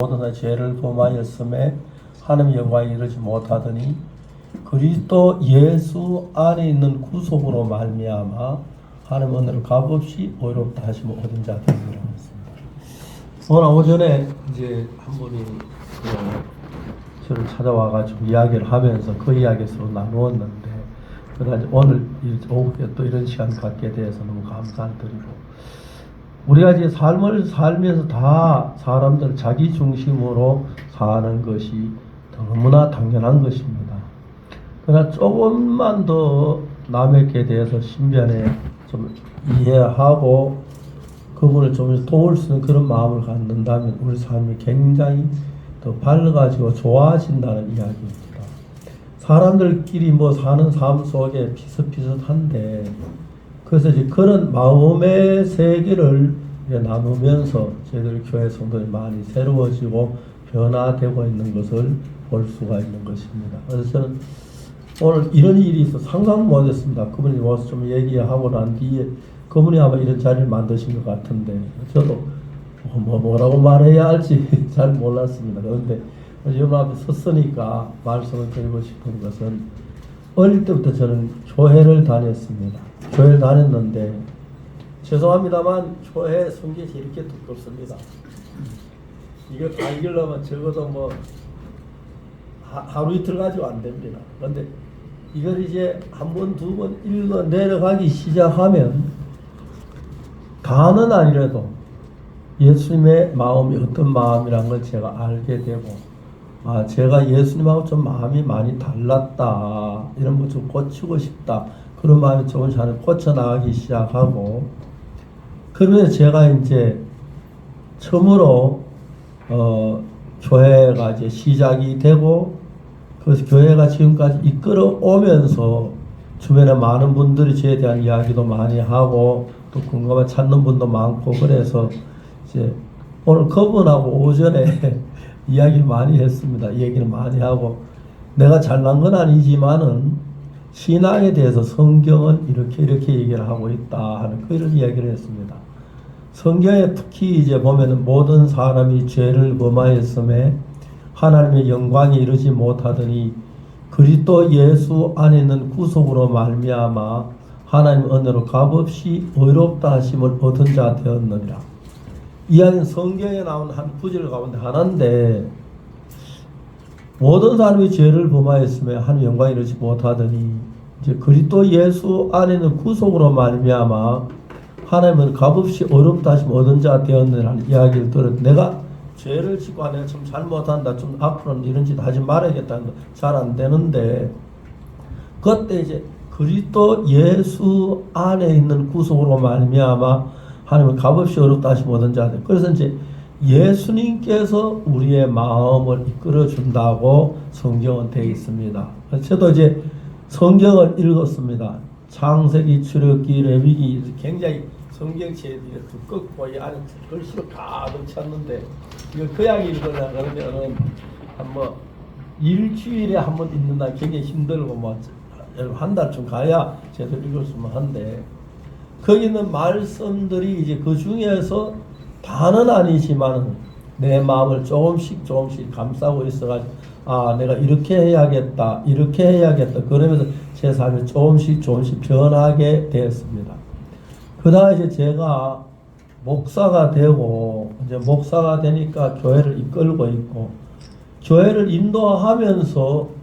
모든 죄를 범하였음에 하나님의 영광에 이르지 못하더니 그리스도 예수 안에 있는 구속으로 말미암아 하나님 은혜를 값없이 의롭다 하심을 얻은 자 되리라 했습니다. 오늘 오전에 이제 한 분이 저를 찾아와가지고 이야기를 하면서 그 이야기 서로 나누었는데, 그러다 오늘 오후에 또 이런 시간 갖게 돼서 너무 감사드리고, 우리가 이제 삶을 살면서 다 사람들 자기 중심으로 사는 것이 너무나 당연한 것입니다. 그러나 조금만 더 남에게 대해서 신변에 좀 이해하고 그분을 좀 도울 수 있는 그런 마음을 갖는다면 우리 삶이 굉장히 더 밝아지고 좋아진다는 이야기입니다. 사람들끼리 사는 삶 속에 비슷비슷한데, 그래서 이제 그런 마음의 세계를 나누면서 저희들 교회 성도들이 많이 새로워지고 변화되고 있는 것을 볼 수가 있는 것입니다. 그래서 저는 오늘 이런 일이 있어 상상 못했습니다. 그분이 와서 좀 얘기하고 난 뒤에 그분이 아마 이런 자리를 만드신 것 같은데, 저도 뭐라고 말해야 할지 잘 몰랐습니다. 그런데 여러분 앞에 섰으니까 말씀을 드리고 싶은 것은, 어릴 때부터 저는 교회를 다녔습니다. 교회를 다녔는데, 죄송합니다만 교회 성경이 이렇게 두껍습니다. 이걸 다 읽으려면 적어도 하루 이틀 가지고 안 됩니다. 그런데 이걸 이제 한 번, 두 번 읽어 내려가기 시작하면 다는 아니라도 예수님의 마음이 어떤 마음이란 걸 제가 알게 되고, 제가 예수님하고 좀 마음이 많이 달랐다, 이런 거 좀 고치고 싶다, 그런 마음이 조금씩 하나 고쳐나가기 시작하고, 그러면서 제가 이제 처음으로 교회가 이제 시작이 되고, 그래서 교회가 지금까지 이끌어 오면서 주변에 많은 분들이 저에 대한 이야기도 많이 하고 또 궁금한 찾는 분도 많고, 그래서 이제 오늘 그분하고 오전에 이야기를 많이 했습니다. 얘기를 많이 하고, 내가 잘난 건 아니지만은 신앙에 대해서 성경은 이렇게 얘기를 하고 있다 하는 그런 이야기를 했습니다. 성경에 특히 이제 보면은 모든 사람이 죄를 범하였음에 하나님의 영광에 이르지 못하더니 그리스도 예수 안에 있는 구속으로 말미암아 하나님의 은혜로 값없이 의롭다 하심을 얻은 자 되었느니라. 이 안에 성경에 나온 한 구절 가운데 하나인데, 모든 사람이 죄를 범하였음에 하나님의 영광에 이르지 못하더니 이제 그리스도 예수 안에 있는 구속으로 말미암아 하나님은 값없이 어렵다 하시면 얻은 자 되었느라는 이야기를 들었는데, 내가 죄를 짓고 내가 좀 잘못한다, 좀 앞으로는 이런 짓 하지 말아야겠다, 잘 안 되는데, 그때 이제 그리스도 예수 안에 있는 구속으로 말미암아 하나님은 값없이 어렵다 하시면 얻은 자 되. 그래서 이제 예수님께서 우리의 마음을 이끌어 준다고 성경은 되어 있습니다. 저도 이제 성경을 읽었습니다. 창세기, 출애굽기, 레위기, 굉장히 성경책이 두껍고 이 안에 글씨로 가득 찼는데, 이거 그냥 읽으려 그러면은 일주일에 한 번 읽는다 굉장히 힘들고 한 달쯤 가야 제대로 읽을 수만 한데, 거기 있는 말씀들이 이제 그 중에서 다는 아니지만 내 마음을 조금씩 감싸고 있어가지고, 내가 이렇게 해야겠다, 그러면서 제 삶이 조금씩 변하게 되었습니다. 그 다음에 이제 제가 목사가 되고, 이제 목사가 되니까 교회를 이끌고 있고, 교회를 인도하면서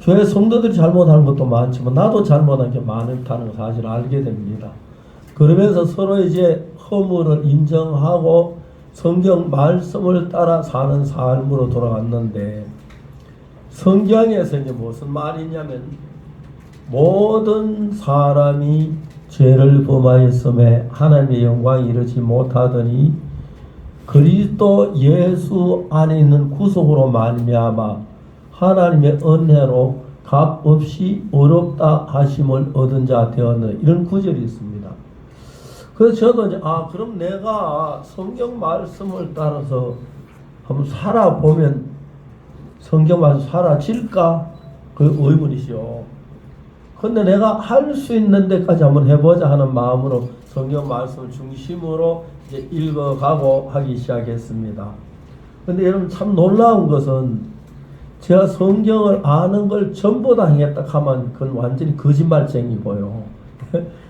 교회 성도들이 잘못하는 것도 많지만 나도 잘못한 게 많다는 사실을 알게 됩니다. 그러면서 서로 이제 허물을 인정하고 성경 말씀을 따라 사는 삶으로 돌아갔는데, 성경에서 이제 무슨 말이냐면, 모든 사람이 죄를 범하였음에 하나님의 영광에 이르지 못하더니 그리스도 예수 안에 있는 구속으로 말미암아 하나님의 은혜로 값없이 어렵다 하심을 얻은 자 되었느니라, 이런 구절이 있습니다. 그래서 저도 이제 그럼 내가 성경 말씀을 따라서 한번 살아보면 성경 말씀 사라질까? 그 의문이죠. 근데 내가 할 수 있는 데까지 한번 해보자 하는 마음으로 성경 말씀을 중심으로 이제 읽어가고 하기 시작했습니다. 근데 여러분 참 놀라운 것은 제가 성경을 아는 걸 전부 다 행했다 하면 그건 완전히 거짓말쟁이고요.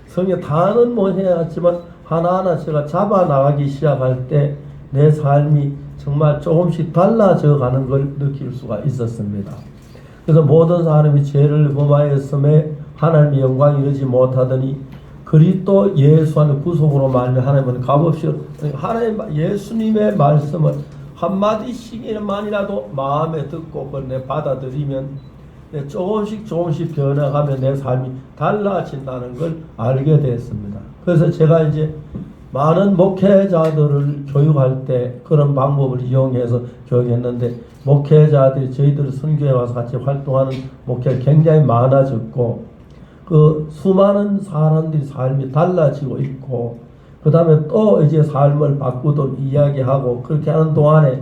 성경 다는 못 해야지만 하나하나 제가 잡아 나가기 시작할 때 내 삶이 정말 조금씩 달라져 가는 걸 느낄 수가 있었습니다. 그래서 모든 사람이 죄를 범하였음에 하나님의 영광이 이르지 못하더니 그리스도 예수 안에 구속으로 말미 하나님은 값없이 하나님 예수님의 말씀을 한마디씩만이라도 마음에 듣고 그걸 내 받아들이면 조금씩 변해가면 내 삶이 달라진다는 걸 알게 됐습니다. 그래서 제가 이제 많은 목회자들을 교육할 때 그런 방법을 이용해서 교육했는데 목회자들이 저희들 선교에 와서 같이 활동하는 목회가 굉장히 많아졌고 그 수많은 사람들이 삶이 달라지고 있고 그 다음에 또 이제 삶을 바꾸도록 이야기하고 그렇게 하는 동안에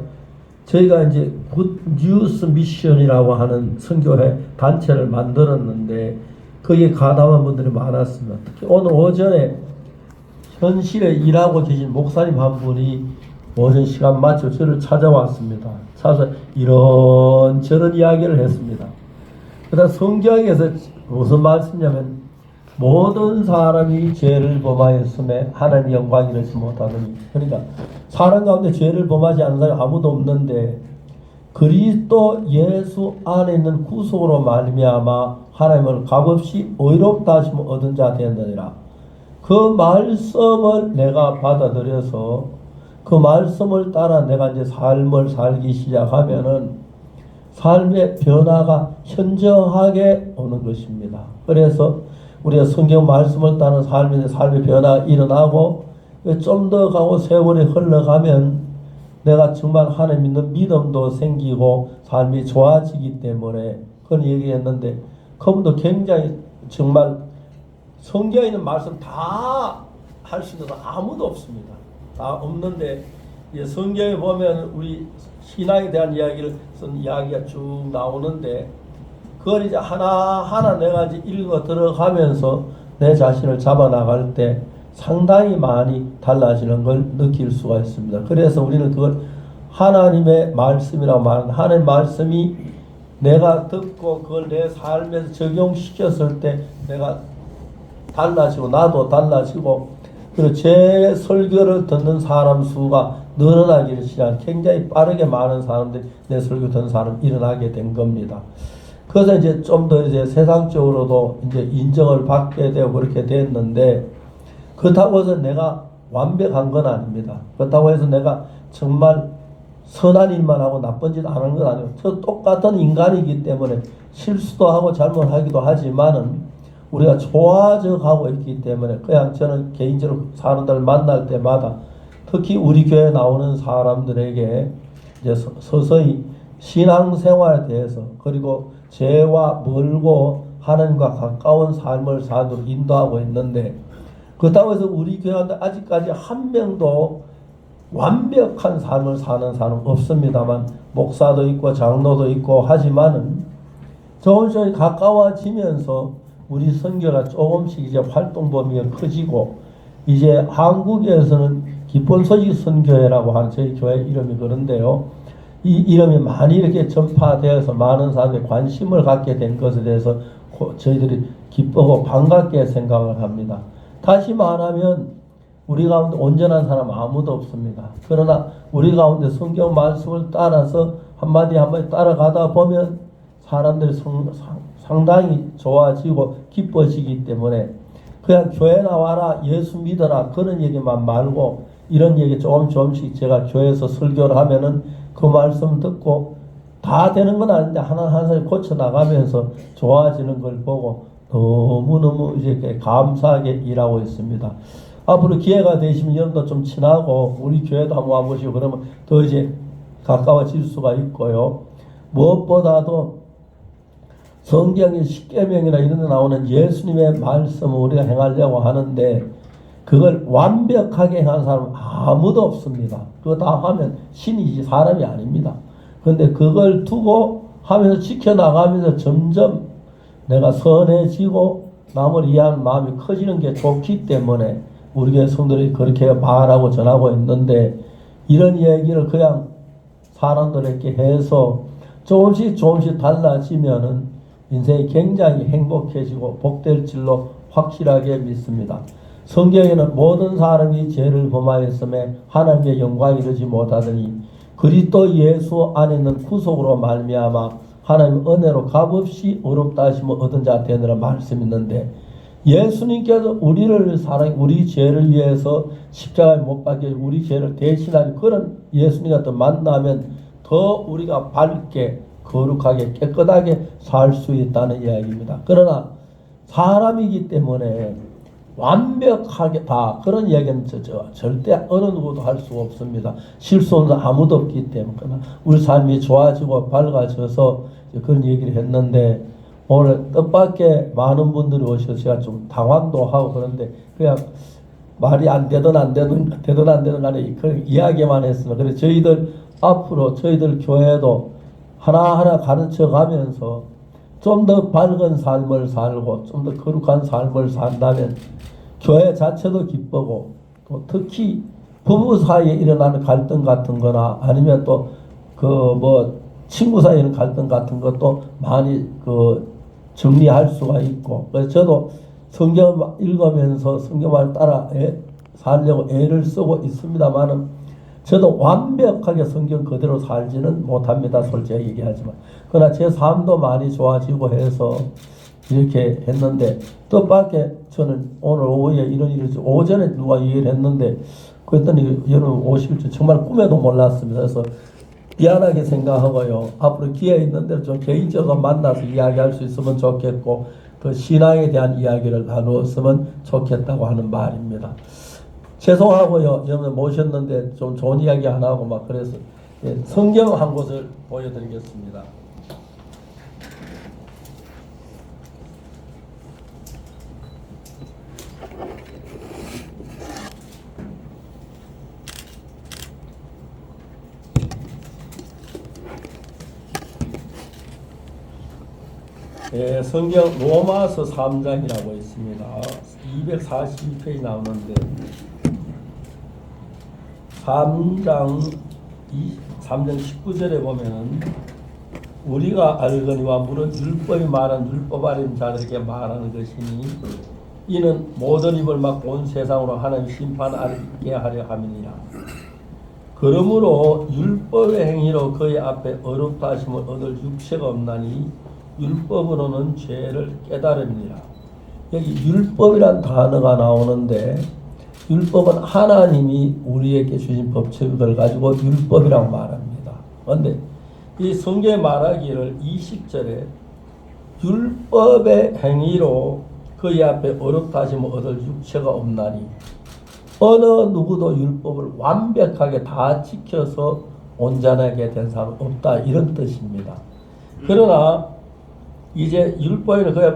저희가 이제 굿 뉴스 미션이라고 하는 선교회 단체를 만들었는데 거기에 가담한 분들이 많았습니다. 특히 오늘 오전에 현실에 일하고 계신 목사님 한 분이 오전 시간 맞춰 저를 찾아왔습니다. 찾아서 이런저런 이야기를 했습니다. 그다음 성경에서 무슨 말씀이냐면 모든 사람이 죄를 범하였음에 하나님 영광이 이르지 못하더니 그러니까 사람 가운데 죄를 범하지 않는 사람이 아무도 없는데 그리스도 예수 안에 있는 구속으로 말미암아 하나님을 값없이 의롭다 하심을 얻은 자 되었느니라. 그 말씀을 내가 받아들여서 그 말씀을 따라 내가 이제 삶을 살기 시작하면은 삶의 변화가 현저하게 오는 것입니다. 그래서 우리가 성경 말씀을 따른 삶의 변화가 일어나고 좀 더 가고 세월이 흘러가면 내가 정말 하나님 믿는 믿음도 생기고 삶이 좋아지기 때문에 그런 얘기했는데 그분도 굉장히 정말 성경에 있는 말씀 다 할 수 있는 사람 아무도 없습니다. 다 없는데 성경에 보면 우리 신앙에 대한 이야기를 쓴 이야기가 쭉 나오는데 그걸 이제 하나하나 내가 이제 읽어 들어가면서 내 자신을 잡아 나갈 때 상당히 많이 달라지는 걸 느낄 수가 있습니다. 그래서 우리는 그걸 하나님의 말씀이라고 말하는 하나님의 말씀이 내가 듣고 그걸 내 삶에서 적용시켰을 때 내가 달라지고 나도 달라지고 그리고 제 설교를 듣는 사람 수가 늘어나기를 시작한 굉장히 빠르게 많은 사람들이 내 설교 듣는 사람 일어나게 된 겁니다. 그래서 이제 좀 더 이제 세상적으로도 이제 인정을 받게 되고 그렇게 됐는데 그렇다고 해서 내가 완벽한 건 아닙니다. 그렇다고 해서 내가 정말 선한 일만 하고 나쁜 짓 안 하는 건 아니고 저 똑같은 인간이기 때문에 실수도 하고 잘못하기도 하지만은 우리가 좋아져 가고 있기 때문에 그냥 저는 개인적으로 사람들 만날 때마다 특히 우리 교회에 나오는 사람들에게 이제 서서히 신앙생활에 대해서 그리고 죄와 멀고 하나님과 가까운 삶을 살도록 인도하고 있는데 그렇다고 해서 우리 교회한테 아직까지 한 명도 완벽한 삶을 사는 사람 없습니다만 목사도 있고 장로도 있고 하지만은 조금씩 가까워지면서 우리 선교가 조금씩 이제 활동 범위가 커지고 이제 한국에서는 기쁜 소식 선교회라고 하는 저희 교회 이름이 그런데요. 이 이름이 많이 이렇게 전파되어서 많은 사람들이 관심을 갖게 된 것에 대해서 저희들이 기쁘고 반갑게 생각을 합니다. 다시 말하면 우리 가운데 온전한 사람 아무도 없습니다. 그러나 우리 가운데 성경 말씀을 따라서 한마디 한마디 따라가다 보면 사람들이 상당히 좋아지고 기뻐지기 때문에 그냥 교회 나와라 예수 믿어라 그런 얘기만 말고 이런 얘기 조금씩 제가 교회에서 설교를 하면은 그 말씀 듣고 다 되는 건 아닌데 하나하나 고쳐 나가면서 좋아지는 걸 보고 너무너무 이제 감사하게 일하고 있습니다. 앞으로 기회가 되시면 여러분도 좀 친하고 우리 교회도 한번 와보시고 그러면 더 이제 가까워질 수가 있고요. 무엇보다도 성경의 십계명이나 이런 데 나오는 예수님의 말씀을 우리가 행하려고 하는데 그걸 완벽하게 행하는 사람은 아무도 없습니다. 그거 다 하면 신이지 사람이 아닙니다. 그런데 그걸 두고 하면서 지켜나가면서 점점 내가 선해지고 남을 이해하는 마음이 커지는 게 좋기 때문에 우리 교회 성도들이 그렇게 말하고 전하고 있는데 이런 얘기를 그냥 사람들에게 해서 조금씩 조금씩 달라지면은 인생이 굉장히 행복해지고 복될 줄로 확실하게 믿습니다. 성경에는 모든 사람이 죄를 범하였음에 하나님의 영광이 이르지 못하더니 그리스도 예수 안에 있는 구속으로 말미암아 하나님 은혜로 값없이 어렵다 하시면 얻은 자 되느라 말씀 있는데, 예수님께서 우리를 우리 죄를 위해서 십자가에 못 박혀 우리 죄를 대신하는 그런 예수님 같은 만나면 더 우리가 밝게 거룩하게 깨끗하게 살 수 있다는 이야기입니다. 그러나 사람이기 때문에 완벽하게 다 그런 이야기는 절대 어느 누구도 할 수 없습니다. 실수는 아무도 없기 때문에. 우리 삶이 좋아지고 밝아져서 그런 얘기를 했는데, 오늘 뜻밖의 많은 분들이 오셔서 제가 좀 당황도 하고 그런데 그냥 말이 안 되든 간에 그런 이야기만 했습니다. 그래서 저희들 앞으로 저희들 교회도 하나하나 가르쳐 가면서 좀 더 밝은 삶을 살고 좀 더 거룩한 삶을 산다면 교회 자체도 기쁘고, 또 특히 부부 사이에 일어나는 갈등 같은 거나 아니면 또 친구 사이에 있는 갈등 같은 것도 많이 정리할 수가 있고, 그래서 저도 성경을 읽으면서 성경을 따라 살려고 애를 쓰고 있습니다만은 저도 완벽하게 성경 그대로 살지는 못합니다. 솔직히 얘기하지만. 그러나 제 삶도 많이 좋아지고 해서 이렇게 했는데, 뜻밖의 저는 오늘 오후에 이런 일을 오전에 누가 얘기를 했는데, 그랬더니 여러분 오실 줄 정말 꿈에도 몰랐습니다. 그래서 미안하게 생각하고요. 앞으로 기회 있는 대로 좀 개인적으로 만나서 이야기할 수 있으면 좋겠고, 그 신앙에 대한 이야기를 나누었으면 좋겠다고 하는 말입니다. 죄송하고요. 여러분 모셨는데 좀 좋은 이야기 하나 하고 막 그래서 성경 한 곳을 보여드리겠습니다. 성경 로마서 3장이라고 있습니다. 242페이지 나오는데 3장 19절에 보면은 우리가 알거니와 물은 율법이 말한 율법 아닌 자들에게 말하는 것이니 이는 모든 입을 막고 온 세상으로 하나님 심판하게 하려 함이니라. 그러므로 율법의 행위로 그의 앞에 어렵다 하심을 얻을 육체가 없나니 율법으로는 죄를 깨달음이니라. 여기 율법이란 단어가 나오는데, 율법은 하나님이 우리에게 주신 법칙을 가지고 율법이라고 말합니다. 그런데 이 성경에 말하기를 20절에 율법의 행위로 그의 앞에 어렵다 하시면 얻을 육체가 없나니, 어느 누구도 율법을 완벽하게 다 지켜서 온전하게 된 사람은 없다, 이런 뜻입니다. 그러나 이제 율법에는 그야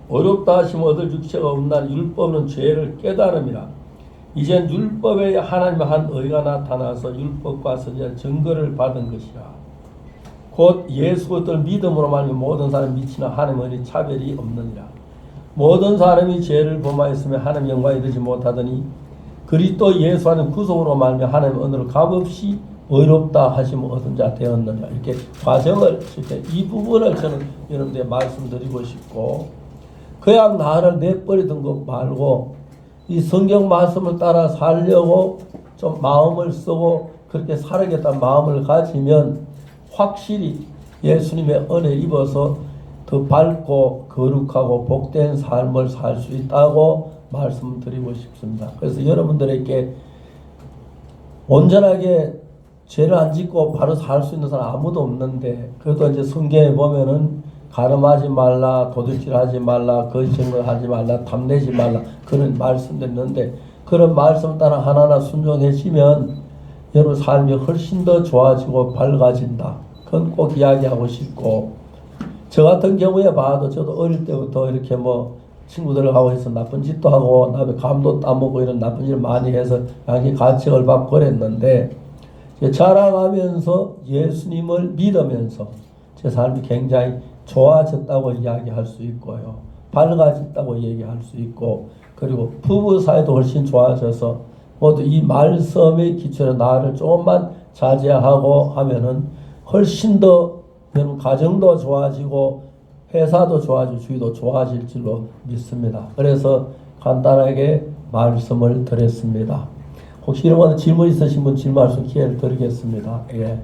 어렵다 하시면 얻을 육체가 없나니 율법은 죄를 깨달음이라. 이젠 율법에 하나님의 한 의가 나타나서 율법과 선지자 증거를 받은 것이라. 곧 예수 그리스도를 믿음으로 말미암아 모든 사람이 미치는 하나님의 차별이 없느니라. 모든 사람이 죄를 범하였으며 하나님의 영광에 이르지 못하더니 그리스도 예수 안에 구속으로 말미암아 하나님의 은혜로 값없이 의롭다 하시면 얻은 자 되었느냐. 이렇게 과정을 이 부분을 저는 여러분들에게 말씀드리고 싶고, 그냥 나를 내버리던 것 말고 이 성경 말씀을 따라 살려고 좀 마음을 쓰고 그렇게 살아야겠다는 마음을 가지면 확실히 예수님의 은혜 입어서 더 밝고 거룩하고 복된 삶을 살 수 있다고 말씀드리고 싶습니다. 그래서 여러분들에게 온전하게 죄를 안 짓고 바로 살 수 있는 사람 아무도 없는데, 그래도 이제 성경에 보면은 가늠하지 말라, 도둑질하지 말라, 거짓말 하지 말라, 탐내지 말라, 그런 말씀도 있는데, 그런 말씀 따라 하나하나 순종해지면 여러분 삶이 훨씬 더 좋아지고 밝아진다. 그건 꼭 이야기하고 싶고, 저 같은 경우에 봐도 저도 어릴 때부터 이렇게 친구들하고 해서 나쁜 짓도 하고 남의 감도 따먹고 이런 나쁜 일을 많이 해서 양심 가책을 받고 그랬는데, 자라가면서 예수님을 믿으면서 제 삶이 굉장히 좋아졌다고 이야기할 수 있고요. 밝아졌다고 얘기할 수 있고, 그리고 부부 사이도 훨씬 좋아져서 모두 이 말씀의 기초로 나를 조금만 자제하고 하면은 훨씬 더 여러분 가정도 좋아지고 회사도 좋아지고 주위도 좋아질 줄로 믿습니다. 그래서 간단하게 말씀을 드렸습니다. 혹시 이런 질문 있으신 분 질문할 수 기회를 드리겠습니다. 예.